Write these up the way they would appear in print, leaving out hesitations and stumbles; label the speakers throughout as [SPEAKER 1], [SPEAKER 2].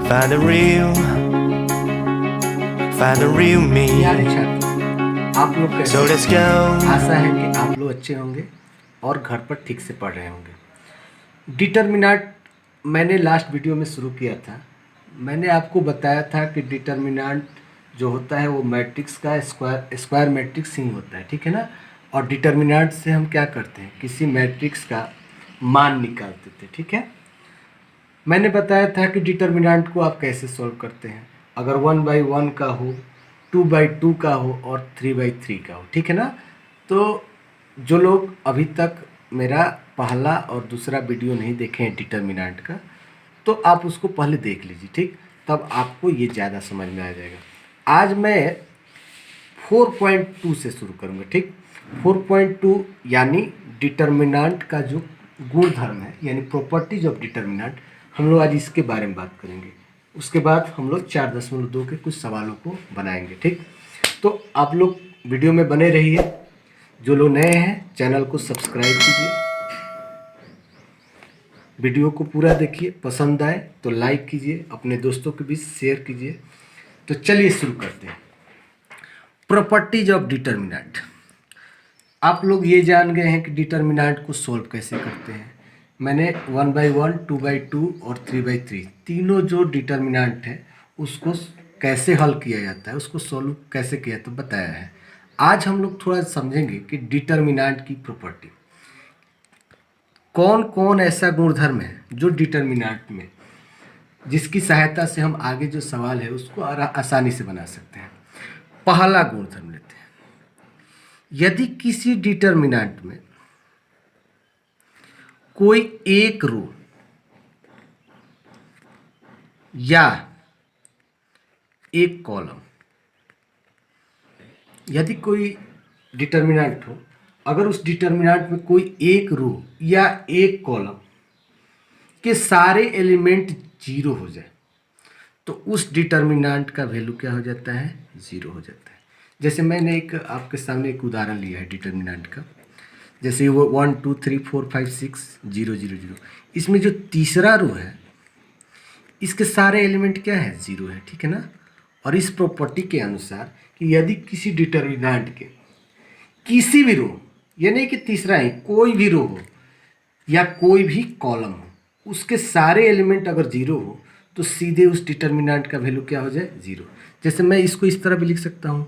[SPEAKER 1] Find the real, find the real me.
[SPEAKER 2] यार छात्र, आप लोग कैसे
[SPEAKER 1] So
[SPEAKER 2] हैं?
[SPEAKER 1] let's go.
[SPEAKER 2] आशा है कि आप लोग अच्छे होंगे और घर पर ठीक से पढ़ रहे होंगे। डिटर्मिनेंट मैंने लास्ट वीडियो में शुरू किया था। मैंने आपको बताया था कि डिटर्मिनेंट जो होता है वो मैट्रिक्स का स्क्वायर मैट्रिक्स ही होता है, ठीक है ना। और डिटर्मिनेंट से हम क्या करते हैं, किसी मैट्रिक्स का मान निकालते थे, ठीक है। मैंने बताया था कि डिटर्मिनेंट को आप कैसे सॉल्व करते हैं, अगर 1/1 का हो, 2/2 का हो और 3/3 का हो, ठीक है ना। तो जो लोग अभी तक मेरा पहला और दूसरा वीडियो नहीं देखे हैं डिटर्मिनेंट का, तो आप उसको पहले देख लीजिए, ठीक। तब आपको ये ज़्यादा समझ में आ जाएगा। आज मैं 4.2 से शुरू करूँगा, ठीक। 4.2 यानी डिटर्मिनेंट का जो गुणधर्म है, यानी प्रॉपर्टीज ऑफ डिटर्मिनेंट, हम लोग आज इसके बारे में बात करेंगे। उसके बाद हम लोग 4.2 के कुछ सवालों को बनाएंगे, ठीक। तो आप लोग वीडियो में बने रहिए। जो लोग नए हैं चैनल को सब्सक्राइब कीजिए, वीडियो को पूरा देखिए, पसंद आए तो लाइक कीजिए, अपने दोस्तों के बीच शेयर कीजिए। तो चलिए शुरू करते हैं। Properties of determinant. आप लोग ये जान गए हैं कि डिटर्मिनेंट को सॉल्व कैसे करते हैं। मैंने 1/1, 2/2 और 3/3 तीनों जो डिटर्मिनेंट है उसको कैसे हल किया जाता है, उसको सॉल्व कैसे किया तो बताया है। आज हम लोग थोड़ा समझेंगे कि डिटर्मिनेंट की प्रॉपर्टी, कौन कौन ऐसा गुणधर्म है जो डिटर्मिनेंट में, जिसकी सहायता से हम आगे जो सवाल है उसको आसानी से बना सकते हैं। पहला गुणधर्म लेते हैं। यदि किसी डिटर्मिनेंट में कोई एक रो या एक कॉलम, यदि कोई डिटर्मिनेंट हो, अगर उस डिटर्मिनेंट में कोई एक रो या एक कॉलम के सारे एलिमेंट जीरो हो जाए, तो उस डिटर्मिनेंट का वैल्यू क्या हो जाता है, जीरो हो जाता है। जैसे मैंने एक आपके सामने एक उदाहरण लिया है डिटर्मिनेंट का। जैसे वो 1 2 3 4 5 6 0 0 0, इसमें जो तीसरा रो है इसके सारे एलिमेंट क्या है, जीरो है, ठीक है ना। और इस प्रॉपर्टी के अनुसार कि यदि किसी डिटर्मिनेंट के किसी भी रो, ये नहीं कि तीसरा ही, कोई भी रो हो या कोई भी कॉलम हो, उसके सारे एलिमेंट अगर जीरो हो तो सीधे उस डिटर्मिनेंट का वैल्यू क्या हो जाए, जीरो। जैसे मैं इसको इस तरह भी लिख सकता हूँ।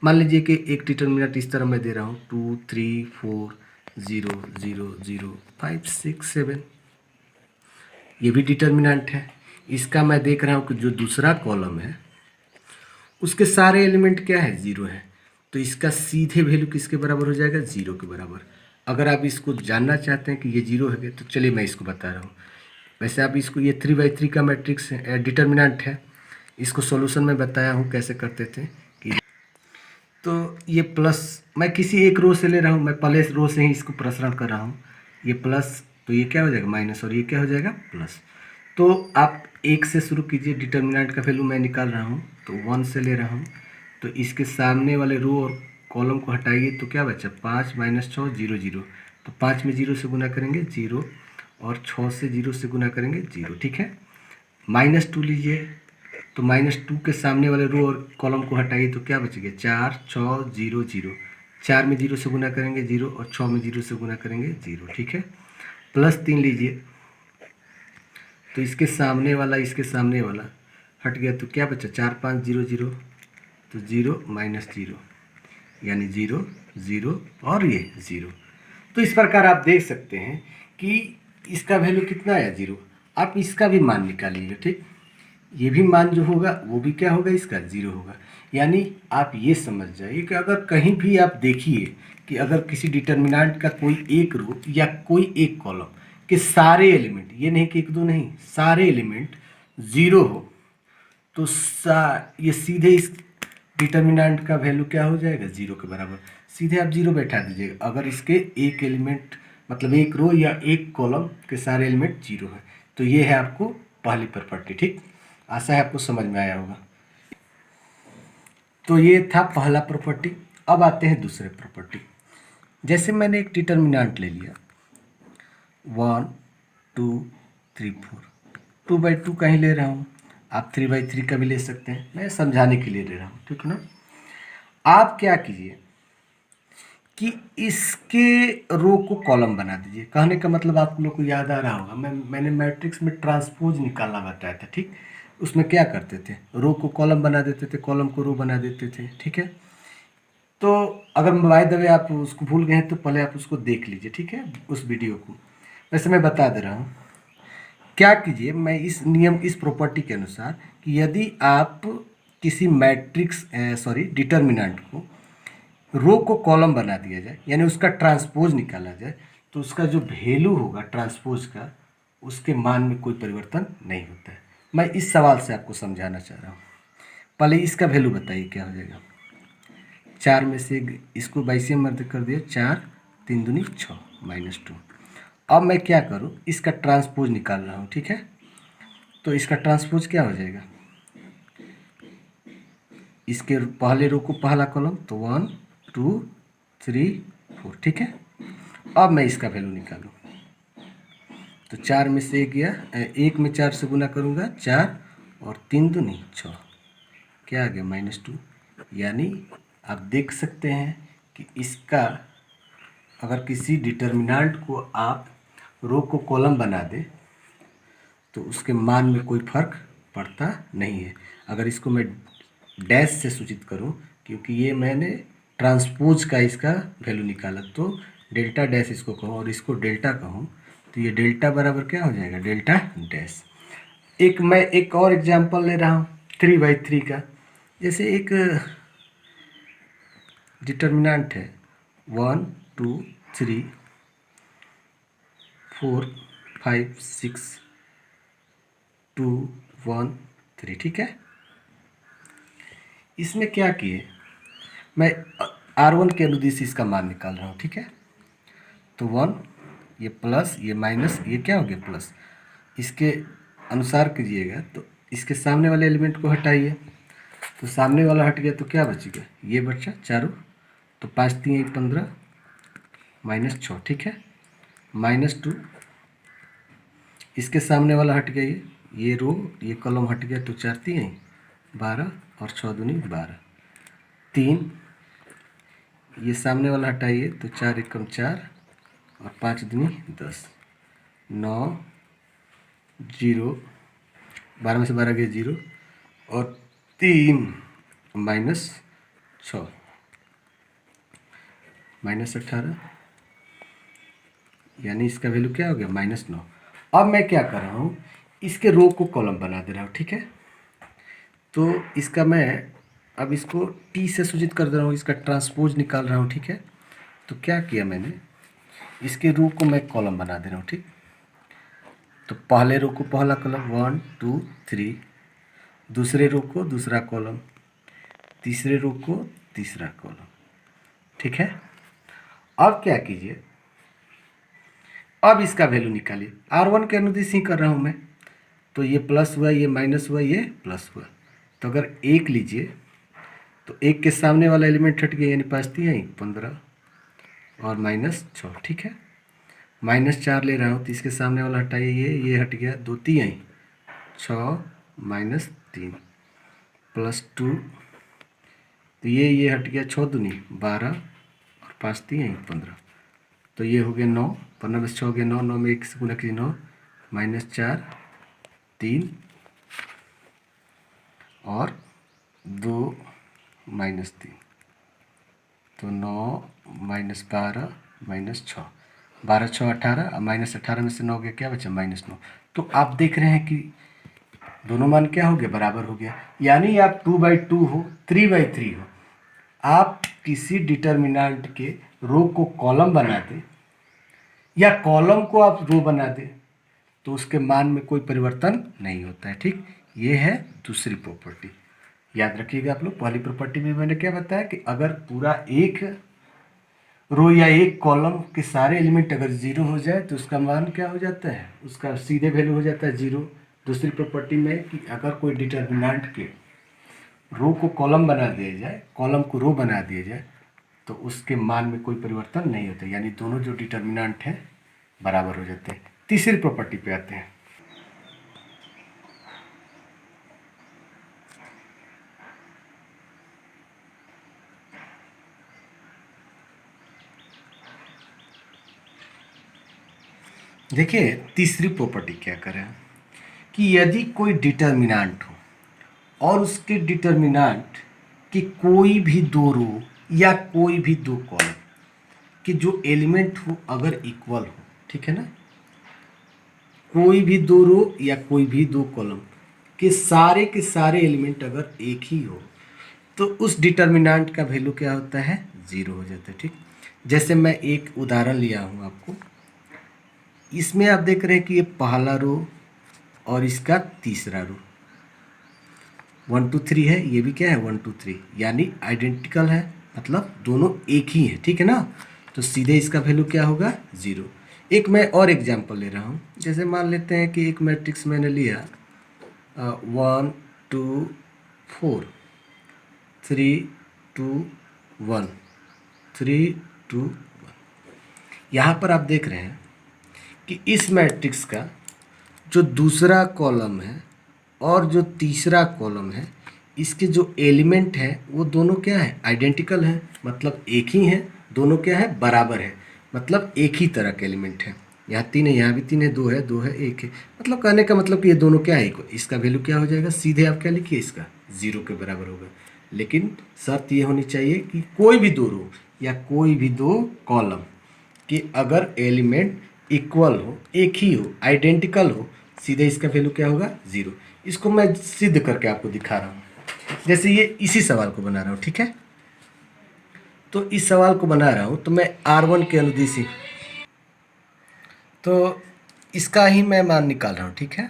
[SPEAKER 2] मान लीजिए कि एक डिटर्मिनेंट इस तरह मैं दे रहा हूँ 2 3 4 0 0 0 5 6 7, ये भी डिटर्मिनेंट है। इसका मैं देख रहा हूँ कि जो दूसरा कॉलम है उसके सारे एलिमेंट क्या है, जीरो है। तो इसका सीधे वैल्यू किसके बराबर हो जाएगा, जीरो के बराबर। अगर आप इसको जानना चाहते हैं कि ये जीरो है तो चलिए मैं इसको बता रहा हूँ। वैसे आप इसको, ये 3/3 का मैट्रिक्स डिटर्मिनेंट है, इसको सॉल्यूशन में बताया हूँ कैसे करते थे कि, तो ये प्लस मैं किसी एक रो से ले रहा हूँ, मैं पहले रो से ही इसको प्रसरण कर रहा हूँ। ये प्लस, तो ये क्या हो जाएगा माइनस, और ये क्या हो जाएगा प्लस। तो आप एक से शुरू कीजिए। डिटर्मिनेंट का वैल्यू मैं निकाल रहा हूँ तो 1 से ले रहा हूँ। तो इसके सामने वाले रो और कॉलम को हटाइए तो क्या बचा, 5 - 6 0 0। तो 5 में 0 से गुना करेंगे 0, और 6 से 0 से गुना करेंगे 0, ठीक है। -2 लीजिए, तो -2 के सामने वाले रो और कॉलम को हटाइए तो क्या बचेगा, 4 6 0 0। 4 में 0 से गुना करेंगे 0, और 6 में 0 से गुना करेंगे 0, ठीक है। +3 लीजिए, तो इसके सामने वाला इसके सामने वाला हट गया तो क्या बचा, 4 5 0 0, तो 0 -0 यानी 0 0 और ये 0। तो इस प्रकार आप देख सकते हैं कि इसका वैल्यू कितना आया, 0। आप इसका भी मान निकालिएगा, ठीक। ये भी मान जो होगा वो भी क्या होगा, इसका 0 होगा। यानी आप ये समझ जाइए कि अगर कहीं भी आप देखिए कि अगर किसी डिटर्मिनेंट का कोई एक रो या कोई एक कॉलम के सारे एलिमेंट, ये नहीं कि एक दो नहीं, सारे एलिमेंट जीरो हो, तो ये सीधे इस डिटर्मिनेंट का वैल्यू क्या हो जाएगा, जीरो के बराबर। सीधे आप जीरो बैठा दीजिएगा अगर इसके एक एलिमेंट, मतलब एक रो या एक कॉलम के सारे एलिमेंट जीरो है। तो ये है आपको पहली प्रॉपर्टी, ठीक। आशा है आपको समझ में आया होगा। तो ये था पहला प्रॉपर्टी। अब आते हैं दूसरे प्रॉपर्टी। जैसे मैंने एक डिटर्मिनेंट ले लिया 1 2 3 4, 2/2 कहीं ले रहा हूँ। आप 3/3 का भी ले सकते हैं, मैं समझाने के लिए ले रहा हूँ, ठीक है ना। आप क्या कीजिए कि इसके रो को कॉलम बना दीजिए। कहने का मतलब आप लोग को याद आ रहा होगा, मैंने मैट्रिक्स में ट्रांसपोज निकालना बताया था, ठीक। उसमें क्या करते थे, रो को कॉलम बना देते थे, कॉलम को रो बना देते थे, ठीक है। तो अगर बाय द वे आप उसको भूल गए हैं तो पहले आप उसको देख लीजिए, ठीक है, उस वीडियो को। वैसे मैं बता दे रहा हूँ, क्या कीजिए, मैं इस नियम, इस प्रॉपर्टी के अनुसार कि यदि आप किसी मैट्रिक्स सॉरी डिटर्मिनेंट को रो को कॉलम बना दिया जाए, यानी उसका ट्रांसपोज निकाला जाए, तो उसका जो वैल्यू होगा ट्रांसपोज का, उसके मान में कोई परिवर्तन नहीं होता है। मैं इस सवाल से आपको समझाना चाह रहा हूँ। पहले इसका वैल्यू बताइए क्या हो जाएगा। 4 में से इसको 22 से मर्द कर दिया, 4 3 दूनी 6 -2। अब मैं क्या करूँ, इसका ट्रांसपोज निकाल रहा हूँ, ठीक है। तो इसका ट्रांसपोज क्या हो जाएगा, इसके पहले रो को पहला कॉलम, तो 1 2 3 4, ठीक है। अब मैं इसका वैल्यू निकालूँ, तो 4 में से एक गया, 1 में 4 से गुना करूँगा, 4 और 3 दूनी 6, क्या आ गया -2। यानी आप देख सकते हैं कि इसका अगर किसी डिटर्मिनेंट को आप रो को कॉलम बना दे तो उसके मान में कोई फर्क पड़ता नहीं है। अगर इसको मैं डैश से सूचित करूं, क्योंकि ये मैंने ट्रांसपोज का इसका वैल्यू निकाला, तो डेल्टा डैश इसको कहूँ और इसको डेल्टा कहूँ, तो ये डेल्टा बराबर क्या हो जाएगा, डेल्टा डैश। मैं एक और एग्जांपल ले रहा हूँ 3/3 का। जैसे एक डिटर्मिनेंट है 1 2 3 4 5 6 2 1 3, ठीक है। इसमें क्या किए, मैं R1 के अनुदिश इसका मान निकाल रहा हूँ, ठीक है। तो 1, ये प्लस, ये माइनस, ये क्या हो गया प्लस, इसके अनुसार कीजिएगा। तो इसके सामने वाले एलिमेंट को हटाइए, तो सामने वाला हट गया तो क्या बच गया, ये बचा चारों, तो 5 3 15 -6, ठीक है। -2, इसके सामने वाला हट गया, ये रो, ये कॉलम हट गया, तो 4 3 12 और 6 दूनी 12, 3, ये सामने वाला हटाइए, तो 4 एकम 4 और 5 दूनी 10, 9 0, 12 में से 12 गया 0 और 3 -6 -18, यानी इसका वैल्यू क्या हो गया -9। अब मैं क्या कर रहा हूँ, इसके रो को कॉलम बना दे रहा हूँ, ठीक है। तो इसका मैं अब इसको टी से सूचित कर दे रहा हूँ, इसका ट्रांसपोज निकाल रहा हूँ, ठीक है। तो क्या किया मैंने, इसके रो को मैं कॉलम बना दे रहा हूँ, ठीक। तो पहले रो को पहला कॉलम 1 2 3, दूसरे रो को दूसरा कॉलम, तीसरे रो को तीसरा कॉलम, ठीक है। अब क्या कीजिए, अब इसका वैल्यू निकालिए। R1 के अनुदिश ही कर रहा हूँ मैं, तो ये प्लस हुआ, ये माइनस हुआ, ये प्लस हुआ। तो अगर 1 लीजिए, तो 1 के सामने वाला एलिमेंट हट गया, यानी 5 3 15 और -6, ठीक है। -4 ले रहा हूँ, तो इसके सामने वाला हटाइए, ये हट गया, 2 3 6 -3 +2, तो ये हट गया, 6 दूनी 12 और 5 3 15, तो ये हो गया 9, 15 में से 6 हो गया 9, 9 में 1 से गुना कीजिए 9 -4 3 और 2 -3, तो 9 -12 -6, 12 6 18 और -18 में से 9 गया, क्या बचा -9। तो आप देख रहे हैं कि दोनों मान क्या हो गया, बराबर हो गया। यानी आप 2/2 हो 3/3 हो, आप किसी डिटर्मिनेंट के रो को कॉलम बना दें या कॉलम को आप रो बना दें, तो उसके मान में कोई परिवर्तन नहीं होता है, ठीक। ये है दूसरी प्रॉपर्टी, याद रखिएगा आप लोग। पहली प्रॉपर्टी में मैंने क्या बताया कि अगर पूरा एक रो या एक कॉलम के सारे एलिमेंट अगर 0 हो जाए तो उसका मान क्या हो जाता है, उसका सीधे वैल्यू हो जाता है 0। दूसरी प्रॉपर्टी में कि अगर कोई डिटर्मिनेंट के रो को कॉलम बना दिया जाए, कॉलम को रो बना दिया जाए, तो उसके मान में कोई परिवर्तन नहीं होता, यानी दोनों जो डिटर्मिनेंट हैं बराबर हो जाते हैं। तीसरी प्रॉपर्टी पे आते हैं। देखिए तीसरी प्रॉपर्टी क्या करें कि यदि कोई डिटर्मिनेंट हो और उसके डिटर्मिनेंट कि कोई भी दो रो या कोई भी दो कॉलम कि जो एलिमेंट हो अगर इक्वल हो, ठीक है ना, कोई भी दो रो या कोई भी दो कॉलम के सारे एलिमेंट अगर एक ही हो तो उस डिटर्मिनेंट का वैल्यू क्या होता है, ज़ीरो हो जाता है। ठीक, जैसे मैं एक उदाहरण लिया हूँ आपको, इसमें आप देख रहे हैं कि ये पहला रो और इसका तीसरा रो 1 2 3 है, ये भी क्या है 1 2 3, यानी आइडेंटिकल है, मतलब दोनों एक ही है। ठीक है ना, तो सीधे इसका वैल्यू क्या होगा, ज़ीरो। एक मैं और एग्जांपल ले रहा हूँ, जैसे मान लेते हैं कि एक मैट्रिक्स मैंने लिया 1 2 4 3 2 1 3 2 1। यहाँ पर आप देख रहे हैं कि इस मैट्रिक्स का जो दूसरा कॉलम है और जो तीसरा कॉलम है, इसके जो एलिमेंट है वो दोनों क्या है, आइडेंटिकल है, मतलब एक ही है, दोनों क्या है, बराबर है, मतलब एक ही तरह के एलिमेंट है। यहाँ तीन है, यहाँ भी तीन है, दो है एक है, मतलब कहने का मतलब कि ये दोनों क्या है, इसका वैल्यू क्या हो जाएगा, सीधे आप क्या लिखिए, इसका ज़ीरो के बराबर होगा। लेकिन शर्त ये होनी चाहिए कि कोई भी दो रो या कोई भी दो कॉलम कि अगर एलिमेंट इक्वल हो, एक ही हो, आइडेंटिकल हो, सीधे इसका वैल्यू क्या होगा, ज़ीरो। इसको मैं सिद्ध करके आपको दिखा रहा हूँ, जैसे ये इसी सवाल को बना रहा हूँ। ठीक है, तो इस सवाल को बना रहा हूँ तो मैं R1 के अनुदिश तो इसका ही मैं मान निकाल रहा हूँ। ठीक है,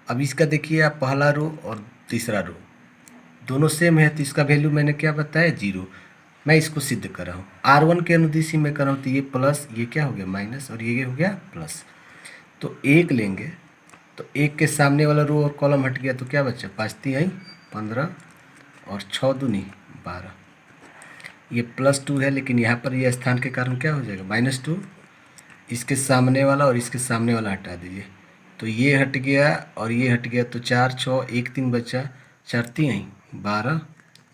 [SPEAKER 2] अब इसका देखिए आप, पहला रो और तीसरा रो दोनों सेम है, तो इसका वैल्यू मैंने क्या बताया, जीरो। मैं इसको सिद्ध कर रहा हूँ, R1 के अनुदिश में कर रहा हूँ, तो ये प्लस, ये क्या हो गया माइनस, और ये हो गया प्लस। तो एक लेंगे तो एक के सामने वाला रो और कॉलम हट गया, तो क्या बचा, 5 3 आई 15 और 6 दूनी 12। ये +2 है, लेकिन यहाँ पर ये स्थान के कारण क्या हो जाएगा, -2। इसके सामने वाला और इसके सामने वाला हटा दीजिए, तो ये हट गया और ये हट गया, तो 4 6 1 3 बचा, 4 3 आई 12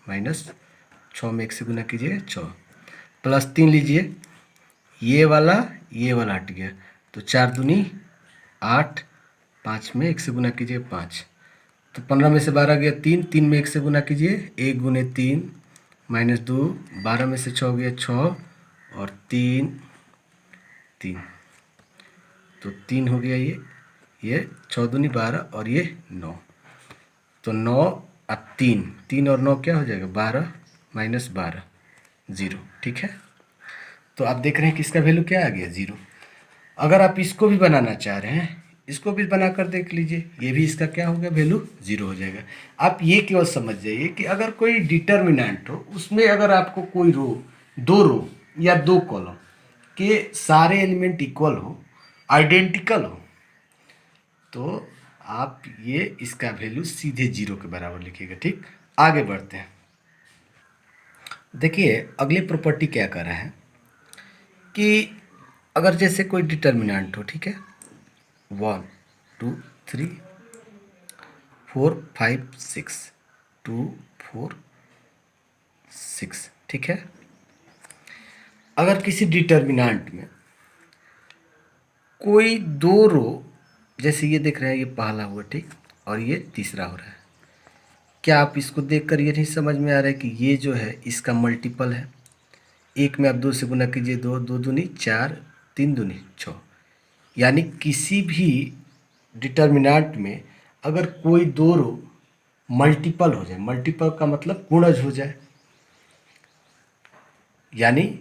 [SPEAKER 2] -6 में 1 से गुना कीजिए 6, +3 लीजिए, ये वाला हट गया, तो 4 दूनी 8, 5 में 1 से गुना कीजिए 5, तो 15 में से 12 गया 3, 3 में 1 से गुना कीजिए 1 गुने 3 -2, 12 में से 6 गया 6 और 3 3, तो 3 हो गया, ये 6 दूनी 12 और ये 9, तो 9 और 3, 3 और 9 क्या हो जाएगा, 12 -12 ज़ीरो। ठीक है, तो आप देख रहे हैं कि इसका वैल्यू क्या आ गया, ज़ीरो। अगर आप इसको भी बनाना चाह रहे हैं, इसको भी बनाकर देख लीजिए, ये भी इसका क्या होगा, वैल्यू ज़ीरो हो जाएगा। आप ये केवल समझ जाइए कि अगर कोई डिटर्मिनेंट हो, उसमें अगर आपको कोई दो रो या दो कॉलम के सारे एलिमेंट इक्वल हो, आइडेंटिकल हो, तो आप ये इसका वैल्यू सीधे जीरो के बराबर लिखिएगा। ठीक, आगे बढ़ते हैं। देखिए अगली प्रॉपर्टी क्या कर रहा है कि अगर जैसे कोई डिटर्मिनेंट हो, ठीक है, 1 2 3 4 5 6 2 4 6, ठीक है, अगर किसी डिटर्मिनेंट में कोई दो रो, जैसे ये देख रहे हैं, ये पहला हुआ, ठीक, और ये तीसरा हो रहा है, क्या आप इसको देखकर ये नहीं समझ में आ रहा है कि ये जो है इसका मल्टीपल है, एक में आप 2 से गुना कीजिए, 2 2 दूनी 4 3 दूनी 6, यानी किसी भी डिटर्मिनेंट में अगर कोई दो रो मल्टीपल हो जाए, मल्टीपल का मतलब गुणज हो जाए, यानी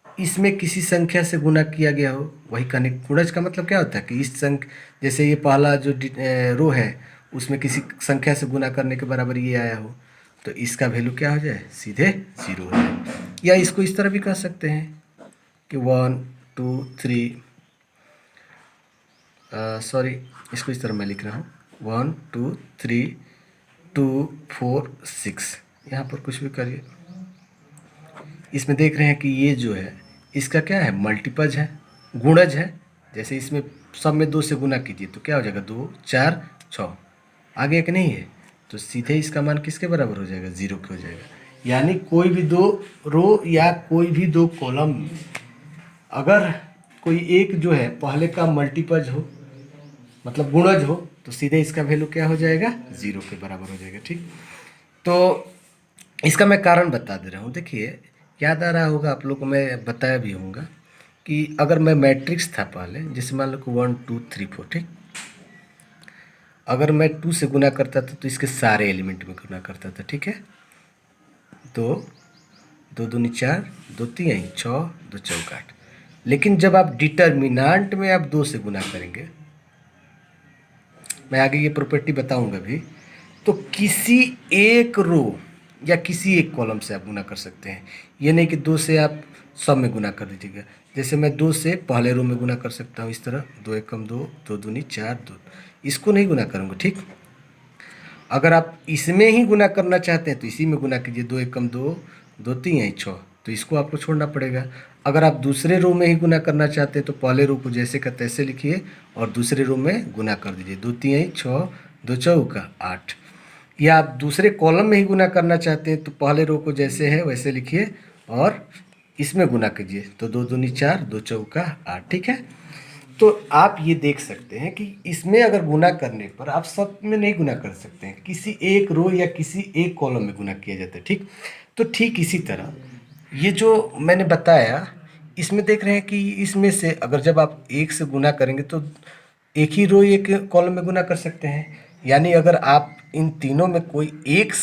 [SPEAKER 2] इसमें किसी संख्या से गुना किया गया हो, वही कनेक्ट। गुणज का मतलब क्या होता है कि इस संख्या, जैसे ये पहला जो रो है उसमें किसी संख्या से गुना करने के बराबर ये आया हो, तो इसका वैल्यू क्या हो जाए, सीधे जीरो हो जाए। या इसको इस तरह भी कह सकते हैं कि 1 2 3, सॉरी, इसको इस तरह मैं लिख रहा हूँ 1 2 3 2 4 6, यहाँ पर कुछ भी करिए, इसमें देख रहे हैं कि ये जो है इसका क्या है, मल्टीपज है, गुणज है। जैसे इसमें सब में 2 से गुना कीजिए तो क्या हो जाएगा, 2 4 6, आगे एक नहीं है, तो सीधे इसका मान किसके बराबर हो जाएगा, जीरो के हो जाएगा। यानी कोई भी दो रो या कोई भी दो कॉलम, अगर कोई एक जो है पहले का मल्टीपल हो, मतलब गुणज हो, तो सीधे इसका वैल्यू क्या हो जाएगा, 0 के बराबर हो जाएगा। ठीक, तो इसका मैं कारण बता दे रहा हूँ। देखिए, याद आ रहा होगा आप लोग को, मैं बताया भी होऊंगा कि अगर मैं मैट्रिक्स था पहले, जैसे मान लो कि 1 2 3 4, ठीक, अगर मैं 2 से गुना करता था तो इसके सारे एलिमेंट में गुना करता था। ठीक है, दो दो दूनी 4, दो तीन 6, दो चौक 8। लेकिन जब आप डिटर्मिनांट में आप 2 से गुना करेंगे, मैं आगे ये प्रॉपर्टी बताऊंगा भी, तो किसी एक रो या किसी एक कॉलम से आप गुना कर सकते हैं। ये नहीं कि 2 से आप सब में गुना कर दीजिएगा। जैसे मैं 2 से पहले रो में गुना कर सकता हूँ, इस तरह 2 एकम 2, दो दूनी 4, 2, इसको नहीं गुना करूँगा। ठीक, अगर आप इसमें ही गुना करना चाहते हैं तो इसी में गुना कीजिए, 2 एकम 2, दो तीन 6, तो इसको आपको छोड़ना पड़ेगा। अगर आप दूसरे रो में ही गुना करना चाहते हैं तो पहले रो को जैसे का तैसे लिखिए और दूसरे रो में गुना कर दीजिए, 2 तीन 6, दो चौका 8। या आप दूसरे कॉलम में ही गुना करना चाहते हैं तो पहले रो को जैसे है वैसे लिखिए और इसमें गुना कीजिए, तो 2 दूनी 4, दो चौका 8। ठीक है, तो आप ये देख सकते हैं कि इसमें अगर गुना करने पर आप सब में नहीं गुना कर सकते हैं, किसी एक रो या किसी एक कॉलम में गुना किया जाता है। ठीक, तो ठीक इसी तरह ये जो मैंने बताया, इसमें देख रहे हैं कि इसमें से अगर जब आप 1 से गुना करेंगे तो एक ही रो एक कॉलम में गुना कर सकते हैं। यानी अगर आप इन तीनों में कोई एक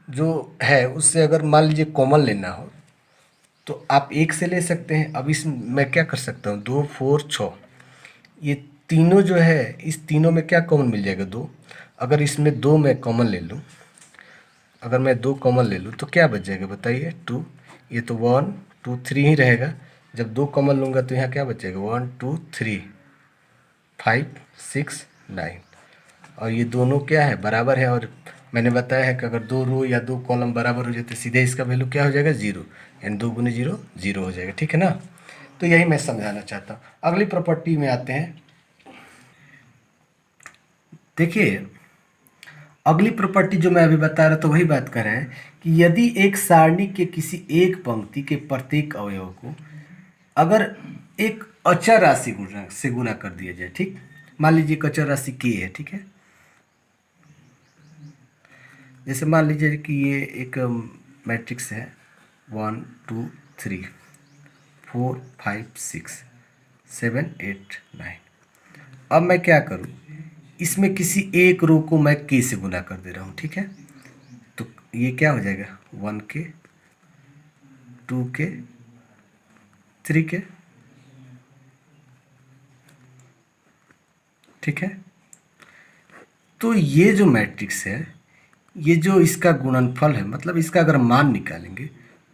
[SPEAKER 2] जो है उससे अगर मान लीजिए कॉमन लेना हो तो आप 1 से ले सकते हैं। अब इस मैं क्या कर सकता हूँ, 2 4 6, ये तीनों जो है इस तीनों में क्या कॉमन मिल जाएगा, 2। अगर इसमें 2 मैं कॉमन ले लूँ, अगर मैं 2 कॉमन ले लूँ तो क्या बच जाएगा बताइए, 2। ये तो 1 2 3 ही रहेगा। जब 2 कॉमन लूँगा तो यहाँ क्या बचेगा, 1 2 3 5 6 9, और ये दोनों क्या है, बराबर है। और मैंने बताया है कि अगर 2 रो या 2 कॉलम बराबर हो जाए तो सीधे इसका वैल्यू क्या हो जाएगा, 0, यानी 2 गुने 0 0 हो जाएगा। ठीक है ना, तो यही मैं समझाना चाहता हूँ। अगली प्रॉपर्टी में आते हैं। देखिए, अगली प्रॉपर्टी जो मैं अभी बता रहा था वही बात कर रहे हैं कि यदि एक सारणी के किसी एक पंक्ति के प्रत्येक अवयव को अगर एक अचर राशि से गुना कर दिया जाए, ठीक, मान लीजिए एक अचर राशि k है। ठीक है, जैसे मान लीजिए कि ये एक मैट्रिक्स है 1 2 3 4 5 6 7 8 9। अब मैं क्या करूँ, इसमें किसी एक रो को मैं k से गुना कर दे रहा हूँ। ठीक है, तो ये क्या हो जाएगा, 1k 2k 3k। ठीक है, तो ये जो मैट्रिक्स है, ये जो इसका गुणनफल है, मतलब इसका अगर मान निकालेंगे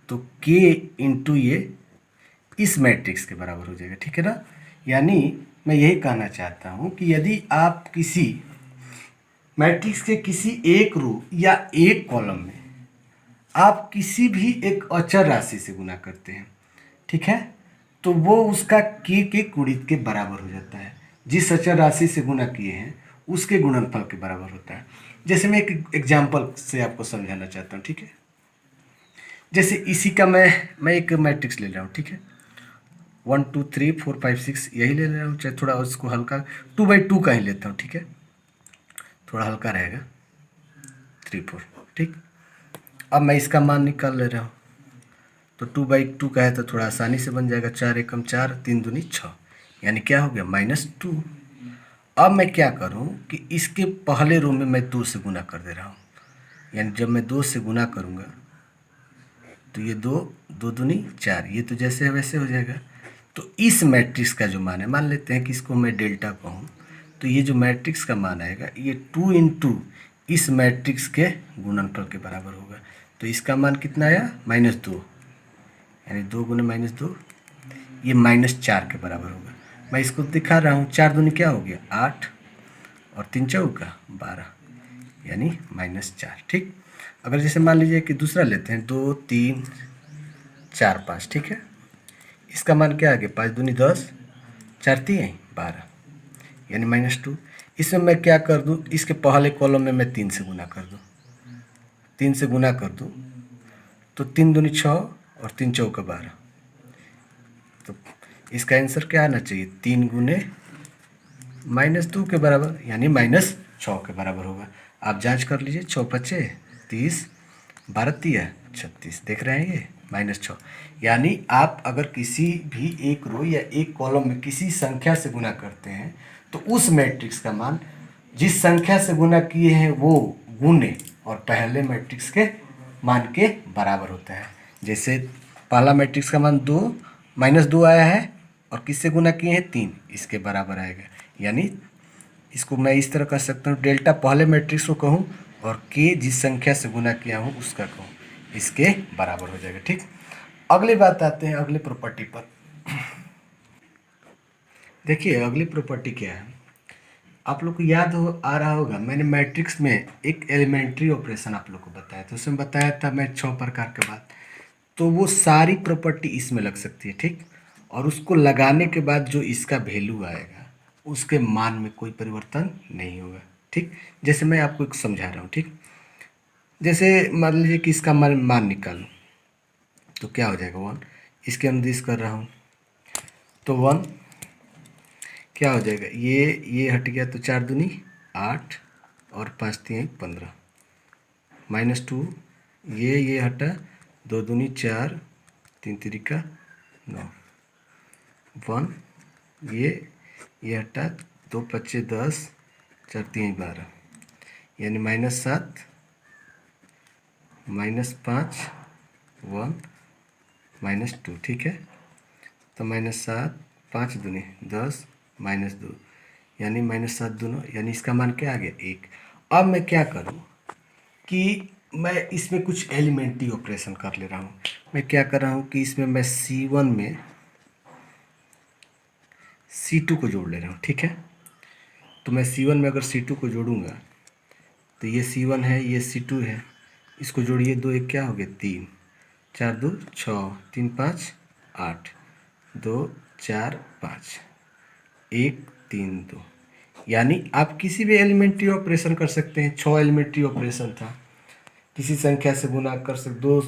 [SPEAKER 2] तो k इंटू ये इस मैट्रिक्स के बराबर हो जाएगा। ठीक है ना, यानी मैं यही कहना चाहता हूँ कि यदि आप किसी मैट्रिक्स के किसी एक रो या एक कॉलम में आप किसी भी एक अचर राशि से गुना करते हैं, ठीक है, तो वो उसका के गुणित के बराबर हो जाता है। जिस अचर राशि से गुना किए हैं उसके गुणनफल के बराबर होता है। जैसे मैं एक एग्जाम्पल से आपको समझाना चाहता हूँ। ठीक है, जैसे इसी का मैं एक मैट्रिक्स ले रहा हूँ। ठीक है, 1 2 3 4 5 6 यही ले रहा हूँ, चाहे थोड़ा उसको हल्का 2/2 का ही लेता हूँ। ठीक है, थोड़ा हल्का रहेगा 3 4। ठीक, अब मैं इसका मान निकाल ले रहा हूँ, तो 2/2 का है तो थोड़ा आसानी से बन जाएगा, 4 एकम 4, 3 दूनी 6, यानी क्या हो गया, -2। अब मैं क्या करूँ कि इसके पहले रो में मैं 2 से गुना कर दे रहा हूँ, यानी जब मैं 2 से गुना करूँगा तो ये 2 2 दूनी 4, ये तो जैसे है वैसे हो जाएगा। तो इस मैट्रिक्स का जो मान है, मान लेते हैं कि इसको मैं डेल्टा कहूँ, तो ये जो मैट्रिक्स का मान आएगा ये 2 इंटू इस मैट्रिक्स के गुणनफल के बराबर होगा। तो इसका मान कितना आया, -2, यानी 2 गुने -2, ये -4 के बराबर होगा। मैं इसको दिखा रहा हूँ, 4 दूनी क्या हो गया, 8, और 3 चौका 12, यानी -4। ठीक, अगर जैसे मान लीजिए कि दूसरा लेते हैं, 2 3 4 5, ठीक है, इसका मान क्या आ गया, 5 दूनी 10, 4 3 12, यानी -2। इसमें मैं क्या कर दूँ, इसके पहले कॉलम में मैं 3 से गुना कर दूँ, 3 से गुना कर दूँ तो 3 दूनी 6 और 3 चौका 12, तो इसका आंसर क्या आना चाहिए, 3 गुने -2 के बराबर, यानी -6 के बराबर होगा। आप जांच कर लीजिए, 6 पचे 30, 12 तिया 36, देख रहे हैं ये -6। यानी आप अगर किसी भी एक रो या एक कॉलम में किसी संख्या से गुना करते हैं तो उस मैट्रिक्स का मान जिस संख्या से गुना किए हैं वो गुने और पहले मैट्रिक्स के मान के बराबर होता है। जैसे पहला मैट्रिक्स का मान 2 -2 आया है और किससे गुना किए हैं 3, इसके बराबर आएगा। यानी इसको मैं इस तरह कर सकता हूँ, डेल्टा पहले मैट्रिक्स को कहूँ और के जिस संख्या से गुना किया हूँ उसका कहूँ, इसके बराबर हो जाएगा। ठीक, अगली बात आते हैं अगली प्रॉपर्टी पर। देखिए अगली प्रॉपर्टी क्या है, आप लोग को याद हो आ रहा होगा, मैंने मैट्रिक्स में एक एलिमेंट्री ऑपरेशन आप लोग को बताया था, उसमें बताया था मैं 6 प्रकार के बाद, तो वो सारी प्रॉपर्टी इसमें लग सकती है। ठीक, और उसको लगाने के बाद जो इसका वैल्यू आएगा उसके मान में कोई परिवर्तन नहीं होगा। ठीक, जैसे मैं आपको एक समझा रहा हूँ। ठीक, जैसे मान लीजिए कि इसका मान निकालूँ तो क्या हो जाएगा 1, इसके अनुदिश कर रहा हूँ तो 1 क्या हो जाएगा, ये हट गया तो 4 दूनी 8 और 5 3 15, -2 ये हटा 2 दूनी 4 3 तिरिका 9, 1 ये हटा 2 पच्चे 10 4 3 12, यानी -7 -5 1 -2। ठीक है, तो -7 5 दूनी 10 -2, यानी -7 दोनों, यानी इसका मान क्या आ गया 1। अब मैं क्या करूं कि मैं इसमें कुछ एलिमेंट्री ऑपरेशन कर ले रहा हूं। मैं क्या कर रहा हूं कि इसमें मैं C1 में C2 को जोड़ ले रहा हूं। ठीक है, तो मैं C1 में अगर C2 को जोड़ूंगा तो ये C1 है, ये C2 है, इसको जोड़िए, 2 1 क्या हो गया 3, 4 2 6 3 5 8, 2 4 5 1 3 2, यानी आप किसी भी एलिमेंट्री ऑपरेशन कर सकते हैं। 6 एलिमेंट्री ऑपरेशन था, किसी संख्या से गुना कर सकते, 2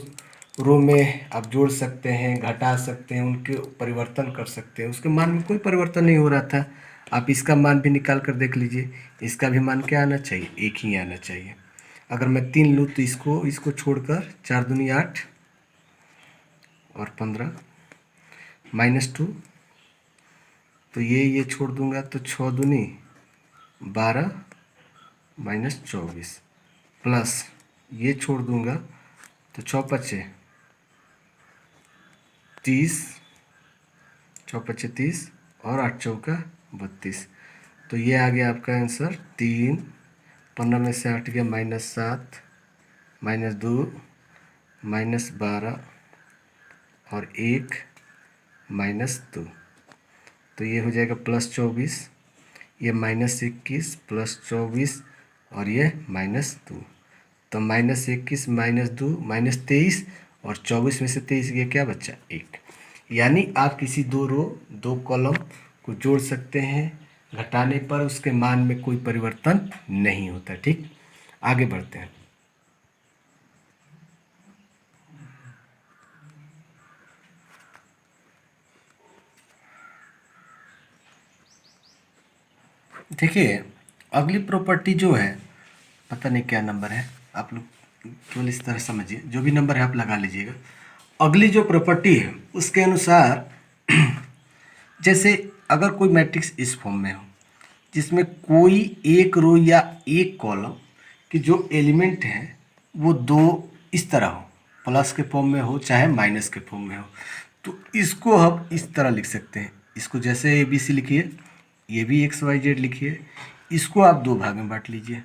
[SPEAKER 2] रो में आप जोड़ सकते हैं, घटा सकते हैं, उनके परिवर्तन कर सकते हैं, उसके मान में कोई परिवर्तन नहीं हो रहा था। आप इसका मान भी निकाल कर देख लीजिए, इसका भी मान क्या आना चाहिए, 1 ही आना चाहिए। अगर मैं 3 लूँ तो इसको छोड़कर 4 दूनी 8 और 15 -2, तो ये छोड़ दूंगा तो 6 दूनी 12 -24, प्लस ये छोड़ दूंगा तो 6 पच्चे 30, 6 पच्चे 30 और 8 चौका 32, तो ये आ गया आपका आंसर 3। 15 में से 8 गया -7 -2 -12 और 1 -2, तो ये हो जाएगा +24, ये -21 +24 और ये -2, तो -21 -2 -23 और 24 में से 23 ये क्या बच्चा 1। यानी आप किसी 2 रो 2 कॉलम को जोड़ सकते हैं, घटाने पर उसके मान में कोई परिवर्तन नहीं होता। ठीक, आगे बढ़ते हैं। देखिए अगली प्रॉपर्टी जो है, पता नहीं क्या नंबर है, आप लोग केवल इस तरह समझिए, जो भी नंबर है आप लगा लीजिएगा। अगली जो प्रॉपर्टी है उसके अनुसार जैसे अगर कोई मैट्रिक्स इस फॉर्म में हो जिसमें कोई एक रो या एक कॉलम के जो एलिमेंट हैं वो 2 इस तरह हो, प्लस के फॉर्म में हो चाहे माइनस के फॉर्म में हो, तो इसको हम इस तरह लिख सकते हैं। इसको जैसे ABC लिखिए, ये भी XYZ लिखिए, इसको आप 2 भाग में बांट लीजिए,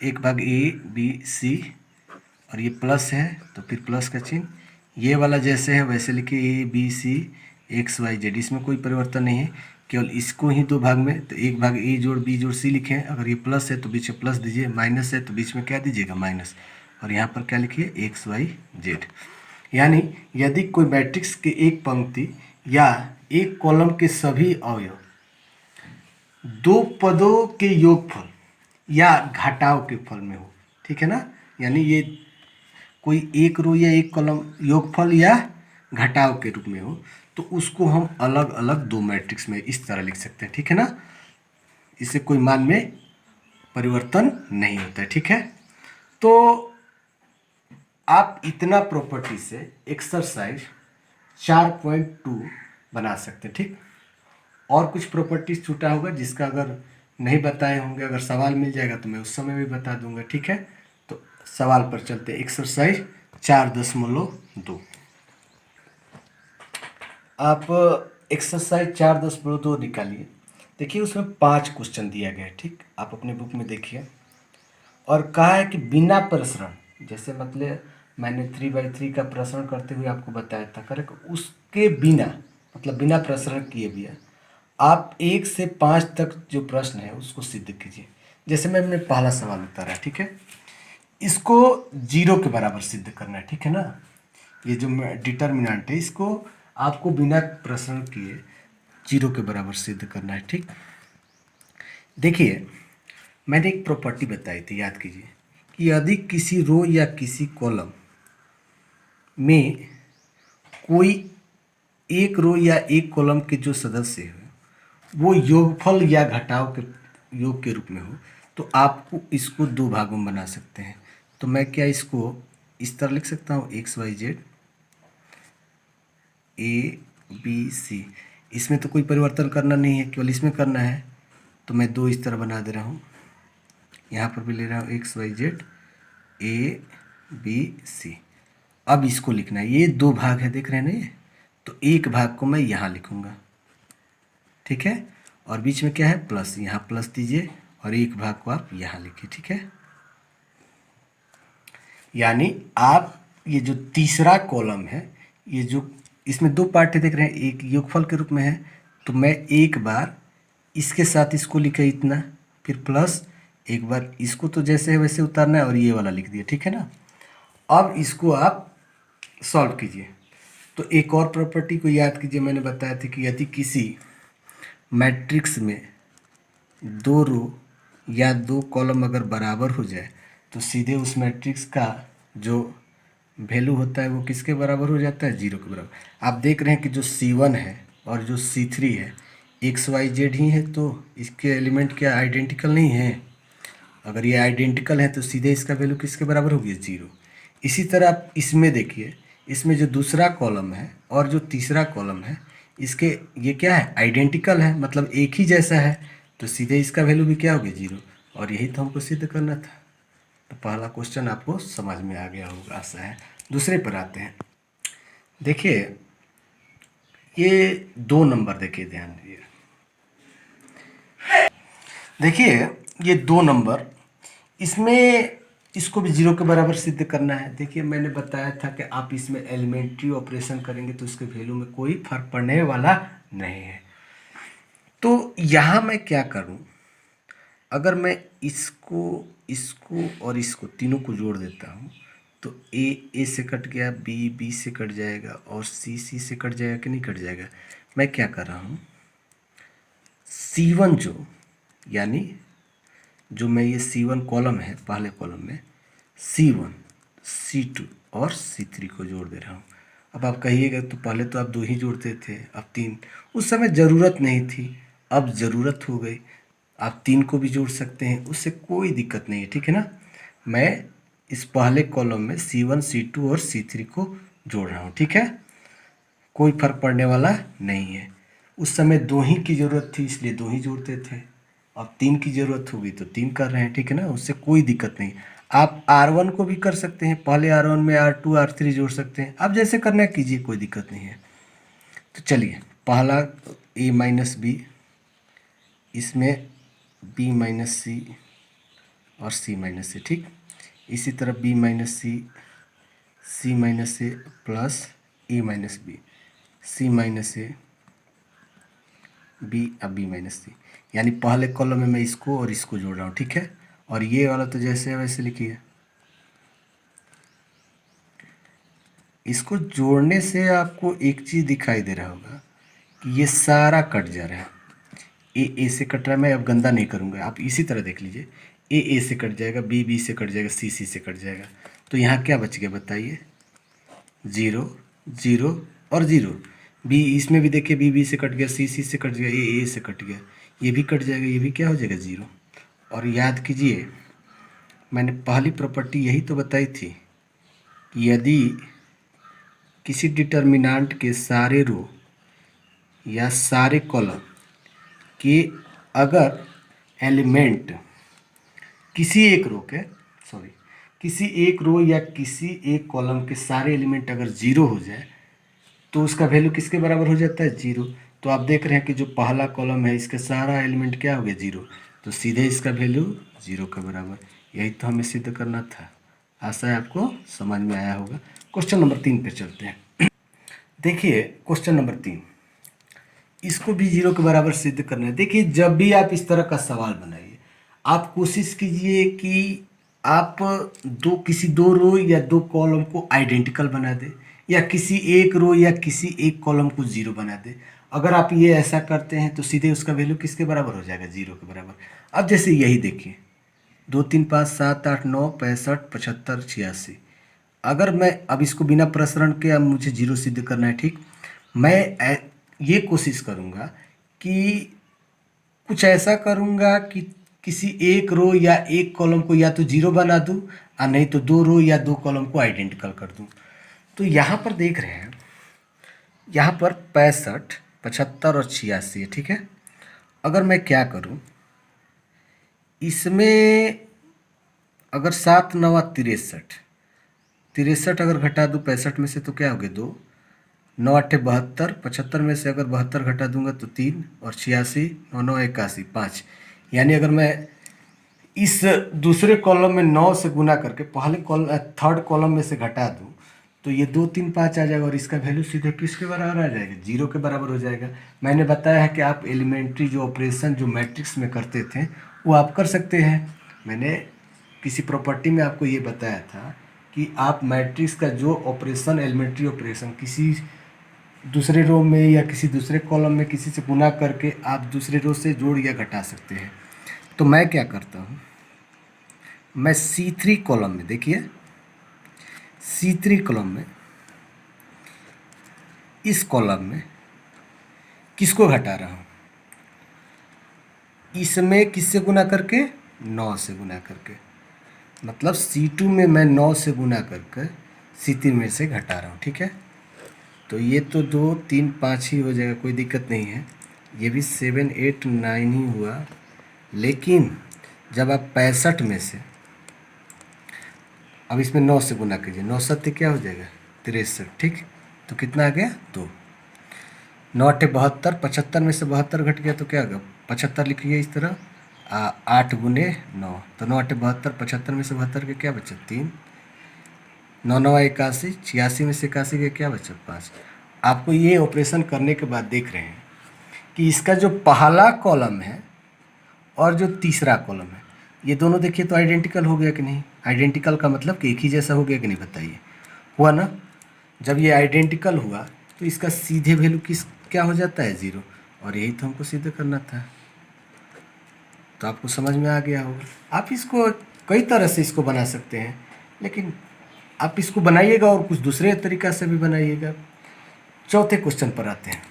[SPEAKER 2] एक भाग ABC और ये प्लस है तो फिर प्लस का चिन्ह, ये वाला जैसे है वैसे लिखिए ABC XYZ, इसमें कोई परिवर्तन नहीं है, केवल इसको ही 2 भाग में, तो एक भाग A जोड़ B जोड़ C लिखे हैं। अगर ये प्लस है तो बीच में प्लस दीजिए, माइनस है तो बीच में क्या दीजिएगा माइनस, और यहाँ पर क्या लिखिए XYZ। यानी यदि कोई मैट्रिक्स के एक पंक्ति या एक कॉलम के सभी अवयव 2 पदों के योगफल या घटाव के फल में हो, ठीक है ना, यानी ये कोई एक रो या एक कॉलम योगफल या घटाव के रूप में हो, तो उसको हम अलग अलग दो मैट्रिक्स में इस तरह लिख सकते हैं, ठीक है ना। इससे कोई मान में परिवर्तन नहीं होता है, ठीक है। तो आप इतना प्रॉपर्टी से एक्सरसाइज 4.2 बना सकते हैं, ठीक। और कुछ प्रॉपर्टीज छूटा होगा जिसका अगर नहीं बताए होंगे, अगर सवाल मिल जाएगा तो मैं उस समय भी बता दूंगा, ठीक है। तो सवाल पर चलते हैं। एक्सरसाइज 4.2 आप एक्सरसाइज 4.2 निकालिए। देखिए उसमें 5 क्वेश्चन दिया गया है, ठीक। आप अपने बुक में देखिए। और कहा है कि बिना प्रसरण, जैसे मतलब मैंने 3/3 का प्रसरण करते हुए आपको बताया था, करेक्ट। उसके बिना, मतलब बिना प्रसरण किए भी है, आप 1 से 5 तक जो प्रश्न है उसको सिद्ध कीजिए। जैसे मैंने पहला सवाल उतारा, ठीक है। इसको 0 के बराबर सिद्ध करना है, ठीक है ना। ये जो डिटर्मिनेंट है इसको आपको बिना प्रसरण किए 0 के बराबर सिद्ध करना है, ठीक। देखिए मैंने एक प्रॉपर्टी बताई थी, याद कीजिए, कि यदि किसी रो या किसी कॉलम में कोई एक रो या एक कॉलम के जो सदस्य है वो योगफल या घटाव के योग के रूप में हो, तो आपको इसको दो भागों में बना सकते हैं। तो मैं क्या इसको इस तरह लिख सकता हूँ, XYZ ABC। इसमें तो कोई परिवर्तन करना नहीं है, केवल इसमें करना है। तो मैं दो इस तरह बना दे रहा हूँ, यहाँ पर भी ले रहा हूँ XYZ ABC। अब इसको लिखना है, ये दो भाग है, देख रहे हैं ना ये। तो एक भाग को मैं यहाँ लिखूँगा, ठीक है। और बीच में क्या है, प्लस, यहाँ प्लस दीजिए और एक भाग को आप यहाँ लिखिए, ठीक है। यानी आप ये जो तीसरा कॉलम है, ये जो इसमें दो पार्ट देख रहे हैं, एक योगफल के रूप में है, तो मैं एक बार इसके साथ इसको लिखा इतना, फिर प्लस एक बार इसको तो जैसे है वैसे उतारना है और ये वाला लिख दिया, ठीक है ना। अब इसको आप सॉल्व कीजिए। तो एक और प्रॉपर्टी को याद कीजिए, मैंने बताया था कि यदि किसी मैट्रिक्स में दो रो या दो कॉलम अगर बराबर हो जाए तो सीधे उस मैट्रिक्स का जो वैल्यू होता है वो किसके बराबर हो जाता है, 0 के बराबर। आप देख रहे हैं कि जो C1 है और जो C3 है XYZ ही है, तो इसके एलिमेंट क्या आइडेंटिकल नहीं है। अगर ये आइडेंटिकल है तो सीधे इसका वैल्यू किसके बराबर होगी, 0। इसी तरह आप इसमें देखिए, इसमें जो दूसरा कॉलम है और जो तीसरा कॉलम है, इसके ये क्या है, आइडेंटिकल है, मतलब एक ही जैसा है, तो सीधे इसका वैल्यू भी क्या होगी, 0। और यही तो हमको सिद्ध करना था। तो पहला क्वेश्चन आपको समझ में आ गया होगा, आशा है। दूसरे पर आते हैं। देखिए ये 2 नंबर देखिए, ध्यान दीजिए। देखिए ये 2 नंबर, इसमें इसको भी 0 के बराबर सिद्ध करना है। देखिए मैंने बताया था कि आप इसमें एलिमेंट्री ऑपरेशन करेंगे तो इसके वैल्यू में कोई फर्क पड़ने वाला नहीं है। तो यहाँ मैं क्या करूँ, अगर मैं इसको इसको और इसको तीनों को जोड़ देता हूँ तो ए से कट गया, बी से कट जाएगा और सी से कट जाएगा कि नहीं कट जाएगा। मैं क्या कर रहा हूँ, C1 जो, यानी जो मैं ये C1 कॉलम है, पहले कॉलम में C1 C2 और C3 को जोड़ दे रहा हूँ। अब आप कहिएगा तो पहले तो आप 2 ही जोड़ते थे, अब 3। उस समय ज़रूरत नहीं थी, अब ज़रूरत हो गई। आप 3 को भी जोड़ सकते हैं, उससे कोई दिक्कत नहीं है, ठीक है ना। मैं इस पहले कॉलम में C1 C2 और C3 को जोड़ रहा हूँ, ठीक है। कोई फर्क पड़ने वाला नहीं है। उस समय 2 ही की ज़रूरत थी इसलिए 2 ही जोड़ते थे, अब 3 की ज़रूरत होगी तो 3 कर रहे हैं, ठीक है ना। उससे कोई दिक्कत नहीं। आप R1 को भी कर सकते हैं, पहले R1 में R2 R3 जोड़ सकते हैं, आप जैसे करना है कीजिए, कोई दिक्कत नहीं है। तो चलिए पहला A माइनस बी, इसमें B माइनस सी और C माइनस से, ठीक। इसी तरह B minus C, C minus से plus A minus B, C minus से बी, अब B माइनस सी। यानी पहले कॉलम में मैं इसको और इसको जोड़ रहा हूँ, ठीक है। और ये वाला तो जैसे है वैसे लिखिए। इसको जोड़ने से आपको एक चीज़ दिखाई दे रहा होगा कि ये सारा कट जा रहा है। ए से कट रहा है, मैं अब गंदा नहीं करूँगा, आप इसी तरह देख लीजिए। ए से कट जाएगा, बी से कट जाएगा, सी से कट जाएगा। तो यहाँ क्या बच गया बताइए, 0 0 और 0। बी इसमें भी देखिए बी से कट गया, सी से कट गया, ए से कट गया, ये भी कट जाएगा, ये भी क्या हो जाएगा 0। और याद कीजिए मैंने पहली प्रॉपर्टी यही तो बताई थी कि यदि किसी डिटर्मिनेंट के सारे रो या सारे कॉलम के अगर एलिमेंट किसी एक रो के किसी एक रो या किसी एक कॉलम के सारे एलिमेंट अगर 0 हो जाए तो उसका वैल्यू किसके बराबर हो जाता है 0। तो आप देख रहे हैं कि जो पहला कॉलम है इसका सारा एलिमेंट क्या हो गया 0, तो सीधे इसका वैल्यू 0 के बराबर। यही तो हमें सिद्ध करना था। आशा है आपको समझ में आया होगा। क्वेश्चन नंबर 3 पे चलते हैं। देखिए क्वेश्चन नंबर 3, इसको भी 0 के बराबर सिद्ध करना है। देखिए जब भी आप इस तरह का सवाल बनाइए आप कोशिश कीजिए कि आप किसी दो रो या दो कॉलम को आइडेंटिकल बना दे या किसी एक रो या किसी एक कॉलम को 0 बना दे। अगर आप ये ऐसा करते हैं तो सीधे उसका वैल्यू किसके बराबर हो जाएगा 0 के बराबर। अब जैसे यही देखिए 2 3 5 7 8 9 65 75 86। अगर मैं अब इसको बिना प्रसरण के अब मुझे 0 सिद्ध करना है, ठीक, मैं ये कोशिश करूँगा कि कुछ ऐसा करूँगा कि किसी एक रो या एक कॉलम को या तो 0 बना दूँ और नहीं तो 2 रो या 2 कॉलम को आइडेंटिकल कर दूँ। तो यहाँ पर देख रहे हैं यहाँ पर 65 75 और 86 है, ठीक है। अगर मैं क्या करूँ इसमें अगर 7 9 63 अगर घटा दूँ 65 में से तो क्या हो गया 2, 9 8 72, 75 में से अगर 72 घटा दूंगा तो 3 और 86 9 9 81 5। यानी अगर मैं इस दूसरे कॉलम में 9 से गुना करके पहले थर्ड कॉलम में से घटा दूं तो ये 2 3 5 आ जाएगा और इसका वैल्यू सीधे किसके बराबर आ जाएगा 0 के बराबर हो जाएगा। मैंने बताया है कि आप एलिमेंट्री जो ऑपरेशन जो मैट्रिक्स में करते थे वो आप कर सकते हैं। मैंने किसी प्रॉपर्टी में आपको ये बताया था कि आप मैट्रिक्स का जो ऑपरेशन एलिमेंट्री ऑपरेशन किसी दूसरे रो में या किसी दूसरे कॉलम में किसी से गुना करके आप दूसरे रो से जोड़ या घटा सकते हैं। तो मैं क्या करता हूँ, मैं C3 कॉलम में देखिए C3 कॉलम में इस कॉलम में किसको घटा रहा हूँ, इसमें किससे गुना करके 9 से गुना करके, मतलब C2 में मैं 9 से गुना करके C3 में से घटा रहा हूँ, ठीक है। तो ये तो 2 3 5 ही हो जाएगा, कोई दिक्कत नहीं है। ये भी 7 8 9 ही हुआ। लेकिन जब आप 65 में से अब इसमें 9 से गुना कीजिए, 9 सत्य क्या हो जाएगा 63, ठीक। तो कितना आ गया 2, 9 8 72, 75 में से 72 घट गया तो क्या होगा 75 लिखिए इस तरह 8 गुने 9, तो 9 8 72, 75 में से 72 के क्या बचा 3, 9 9 81, 86 में से 81 के क्या बचा 5। आपको ये ऑपरेशन करने के बाद देख रहे हैं कि इसका जो पहला कॉलम है और जो तीसरा कॉलम है ये दोनों देखिए तो आइडेंटिकल हो गया कि नहीं। आइडेंटिकल का मतलब कि एक ही जैसा हो गया कि नहीं, बताइए, हुआ ना। जब ये आइडेंटिकल हुआ तो इसका सीधे वैल्यू क्या हो जाता है 0, और यही तो हमको सिद्ध करना था। तो आपको समझ में आ गया होगा। आप इसको कई तरह से इसको बना सकते हैं, लेकिन आप इसको बनाइएगा और कुछ दूसरे तरीक़ा से भी बनाइएगा। चौथे क्वेश्चन पर आते हैं।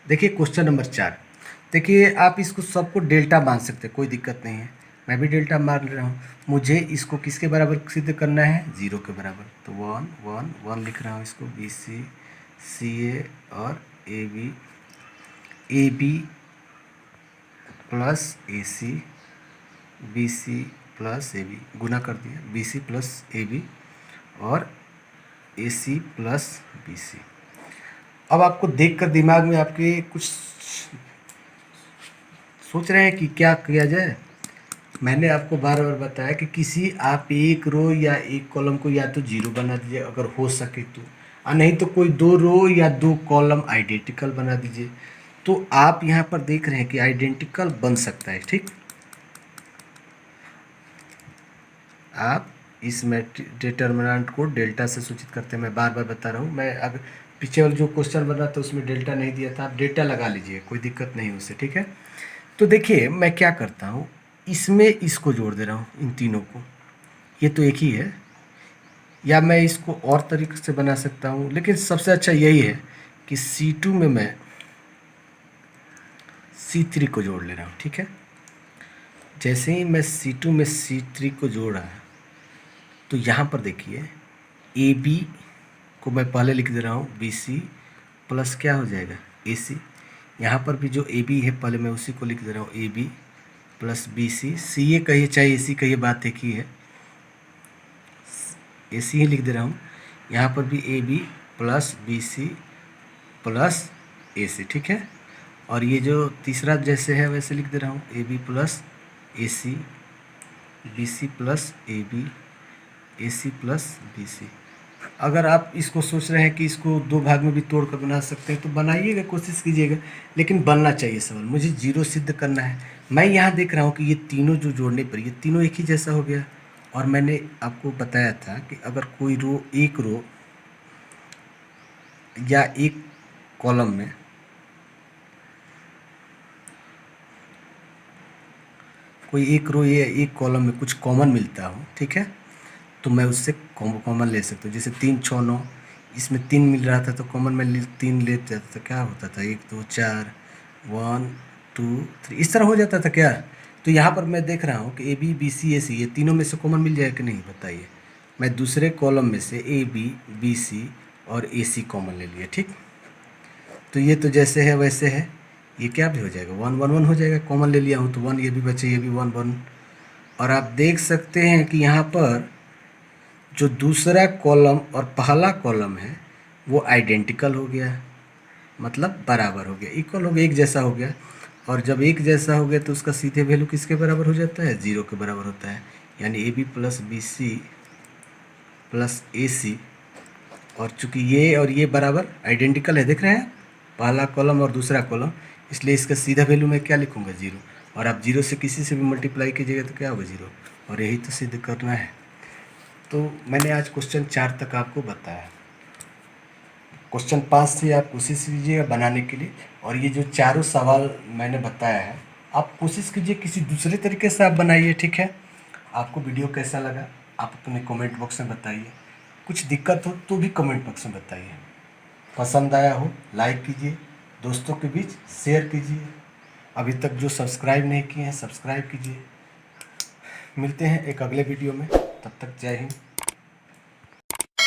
[SPEAKER 2] देखिए क्वेश्चन नंबर 4, देखिए आप इसको सबको डेल्टा मान सकते हैं, कोई दिक्कत नहीं है। मैं भी डेल्टा मान रहा हूँ। मुझे इसको किसके बराबर सिद्ध करना है 0 के बराबर। तो 1 1 1 लिख रहा हूँ इसको, BC CA और AB plus AC BC plus AB गुना कर दिया, BC प्लस AB और AC प्लस BC। अब आपको देखकर दिमाग में आपके कुछ सोच रहे हैं कि क्या किया जाए। मैंने आपको बार बार बताया कि किसी आप एक रो या एक कॉलम को या तो 0 बना दीजिए अगर हो सके तो, और नहीं तो कोई 2 रो या 2 कॉलम आइडेंटिकल बना दीजिए। तो आप यहाँ पर देख रहे हैं कि आइडेंटिकल बन सकता है, ठीक। आप इस डिटर्मिनेंट को डेल्टा से सूचित करते हैं। मैं बार बार बता रहा हूँ। मैं अगर पीछे वाला जो क्वेश्चन बना था उसमें डेल्टा नहीं दिया था, आप डेल्टा लगा लीजिए, कोई दिक्कत नहीं उससे, ठीक है। तो देखिए मैं क्या करता हूँ, इसमें इसको जोड़ दे रहा हूँ, इन तीनों को, ये तो एक ही है। या मैं इसको और तरीके से बना सकता हूँ, लेकिन सबसे अच्छा यही है कि C2 में मैं C3 को जोड़ ले रहा हूँ, ठीक है। जैसे ही मैं C2 में C3 को जोड़ा तो यहाँ पर देखिए AB को मैं पहले लिख दे रहा हूँ BC प्लस क्या हो जाएगा AC। यहाँ पर भी जो AB है पहले मैं उसी को लिख दे रहा हूँ AB प्लस BC, CA कहिए चाहे AC कहिए, बात एक ही है, AC ही लिख दे रहा हूँ। यहाँ पर भी AB plus BC plus AC, ठीक है। और ये जो तीसरा जैसे है वैसे लिख दे रहा हूँ AB plus AC, BC plus AB, AC plus BC। अगर आप इसको सोच रहे हैं कि इसको दो भाग में भी तोड़ कर बना सकते हैं तो बनाइएगा, कोशिश कीजिएगा, लेकिन बनना चाहिए सवाल। मुझे जीरो सिद्ध करना है। मैं यहाँ देख रहा हूँ कि ये तीनों जो जोड़ने पर ये तीनों एक ही जैसा हो गया। और मैंने आपको बताया था कि अगर कोई एक रो या एक कॉलम में कोई एक रो या एक कॉलम में कुछ कॉमन मिलता हो, ठीक है, तो मैं उससे कॉमन ले सकता हूँ। जैसे 3 6 9, इसमें 3 मिल रहा था तो कॉमन में 3 ले जाता था, क्या होता था 1 2 4 1 2 3, इस तरह हो जाता था क्या। तो यहाँ पर मैं देख रहा हूँ कि AB BC AC ये तीनों में से कॉमन मिल जाएगा कि नहीं, बताइए। मैं दूसरे कॉलम में से AB BC और AC कॉमन ले लिया, ठीक। तो ये तो जैसे है वैसे है, ये क्या भी हो जाएगा 1 1 1 हो जाएगा, कॉमन ले लिया हूँ तो 1 ये भी बचे, ये भी 1 1। और आप देख सकते हैं कि यहाँ पर जो दूसरा कॉलम और पहला कॉलम है वो आइडेंटिकल हो गया, मतलब बराबर हो गया, इक्वल हो गया, एक जैसा हो गया। और जब एक जैसा हो गया तो उसका सीधे वैल्यू किसके बराबर हो जाता है, 0 के बराबर होता है। यानी AB plus BC plus AC, और चूंकि ये और ये बराबर आइडेंटिकल है, देख रहे हैं, पहला कॉलम और दूसरा कॉलम, इसलिए इसका सीधा वैल्यू मैं क्या लिखूँगा 0। और आप 0 से किसी से भी मल्टीप्लाई कीजिएगा तो क्या होगा 0, और यही तो सिद्ध करना है। तो मैंने आज क्वेश्चन 4 तक आपको बताया। क्वेश्चन 5 से आप कोशिश कीजिएगा बनाने के लिए। और ये जो चारों सवाल मैंने बताया है आप कोशिश कीजिए किसी दूसरे तरीके से आप बनाइए, ठीक है। आपको वीडियो कैसा लगा आप अपने कमेंट बॉक्स में बताइए। कुछ दिक्कत हो तो भी कमेंट बॉक्स में बताइए। पसंद आया हो लाइक कीजिए, दोस्तों के बीच शेयर कीजिए। अभी तक जो सब्सक्राइब नहीं किए हैं सब्सक्राइब कीजिए। मिलते हैं एक अगले वीडियो में, तब तक जय हिंद।